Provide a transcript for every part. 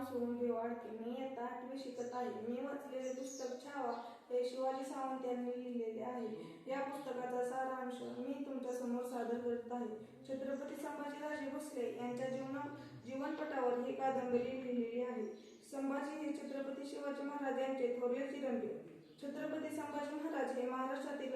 सोडून घे वाढते. मी इयत्ता 8वी शिकत आहे. मी वाचलेले पुस्तक छावा हे शिवाजी सावंत यांनी लिहिलेले आहे. या पुस्तकाचा सारांश मी तुमच्या समोर सादर करत आहे. छत्रपती संभाजीराजे भोसले यांच्या जीवनपटावर ही कादंबरी लिहिलेली आहे. संभाजी हे छत्रपती शिवाजी महाराज यांचे थोरले चिरंजीव. छत्रपती संभाजी महाराज हे महाराष्ट्रातील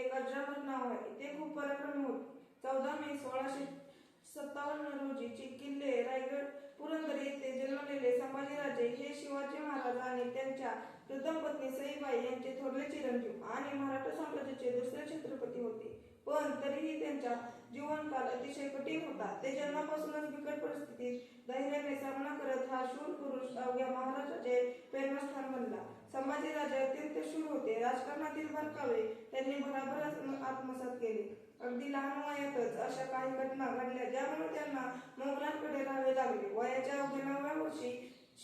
एक अजरामर नाव आहे. ते खूप पराक्रमी होते. 14 मे 1657 रोजी किल्ले रायगड पुरंदर येथे जन्मलेले संभाजीराजे हे शिवाजी महाराज आणि त्यांच्या प्रथम पत्नी सईबाई यांचे थोरले चिरंजीव आणि मराठा साम्राज्याचे दुसरे छत्रपती होते. पण तरीही त्यांचा जीवनकाल अतिशय कठीण होता. ते जन्मापासूनच बिकट परिस्थितीत धैर्याने सामना करत हा शूर पुरुष अवघ्या महाराष्ट्राचे प्रेरणास्थान बनला. संभाजीराजे अत्यंत शूर होते. राजकारणातील बारकावे त्यांनी भराभर आत्मसात केले. अगदी लहान वयातच अशा काही घटना घडल्या ज्यामुळे त्यांना मोगलांकडे राहावे लागले. वयाच्या अवघ्या 9व्या वर्षी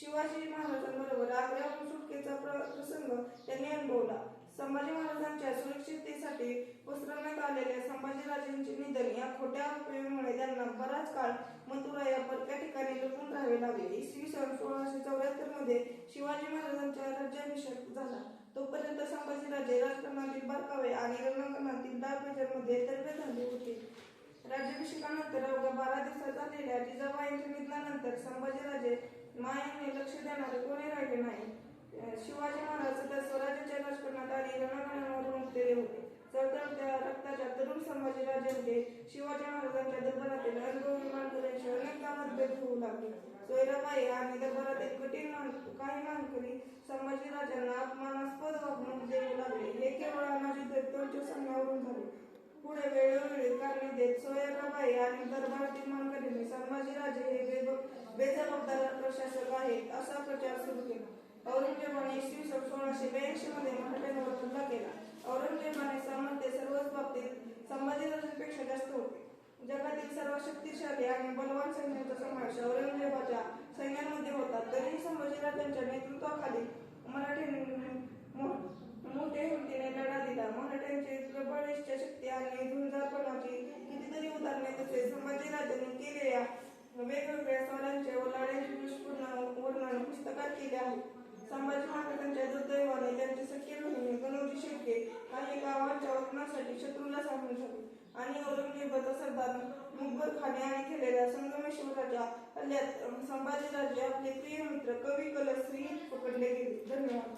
शिवाजी महाराजांबरोबर आग्र्याहून सुटकेचा प्रसंग त्यांनी अनुभवला. संभाजी महाराजांच्या सुरक्षिततेसाठी पसरवण्यात आलेल्या संभाजीराजांचे निधन या खोट्या अफवेमुळे त्यांना बराच काळ मथुरा या परक्या ठिकाणी लपून राहावे लागले. इसवी सन 1674 मध्ये शिवाजी महाराजांचा राज्याभिषेक झाला. तोपर्यंत संभाजीराजे राजकारणातील बारकावे आणि रणांगणातील डावपेचांमध्ये तरबेज झाले होते. राज्याभिषेकानंतर अवघ्या 12 दिवसात झालेल्या जिजाबाईंच्या निधनानंतर संभाजीराजे मायाने लक्ष देणारे कोणी राहिले नाही. शिवाजी महाराज सध्या स्वराज्याच्या राजकारणात आणि रणांगणावर उतरले होते. चळचळत्या रक्ताच्या तरुण संभाजीराजांचे शिवाजी महाराजांच्या दरबारातील अनुभवी मानकऱ्यांशी अनेकदा मतभेद होऊ लागले. सोयराबाई आणि दरबारातील काही मानकरी संभाजीराजांना अपमानास्पद वागणूक देऊ लागले. हे केवळ अनाजी दत्तांच्या सांगण्यावरून झाले. पुढे वेळोवेळी कारणे देत सोयराबाई आणि दरबारातील मानकऱ्यांनी संभाजीराजे हे बेजबाबदार प्रशासक आहेत असा प्रचार सुरू केला. औरंगजेबाने इसवी सन 1682 मध्ये मराठ्यांवर हल्ला केला. औरंगजेबाने सामर्थ्य सर्वच बाबतीत संभाजीराजांपेक्षा जास्त होते. जगातील सर्वात शक्तिशाली आणि बलवान सैन्याचा समावेश औरंगजेबाच्या सैन्यामध्ये होता. तरीही संभाजीराजांच्या नेतृत्वाखाली मराठ्यांनी मोठे हिमतीने लढा दिला. मराठ्यांची प्रबळ इच्छाशक्ती आणि झुंजारपणाची कितीतरी उदाहरणे तसेच संभाजीराजांनी केलेल्या वेगवेगळ्या स्वारांचे व लढ्यांचे दुष्पूर्ण वर्णन पुस्तकात केले आहे. संभाजी महाराजांच्या दुर्दैवाने त्यांचे सख्खे बहिणी गणोजी शेळके काही गावांच्या वतनासाठी शत्रूला सामोरे झाले आणि औरंगजेबाचा सरदार मुघल खान यांनी केलेल्या संगमेश्वराच्या हल्ल्यात संभाजीराजे आपले प्रिय मित्र कवी कलश श्री पकडले गेले. धन्यवाद.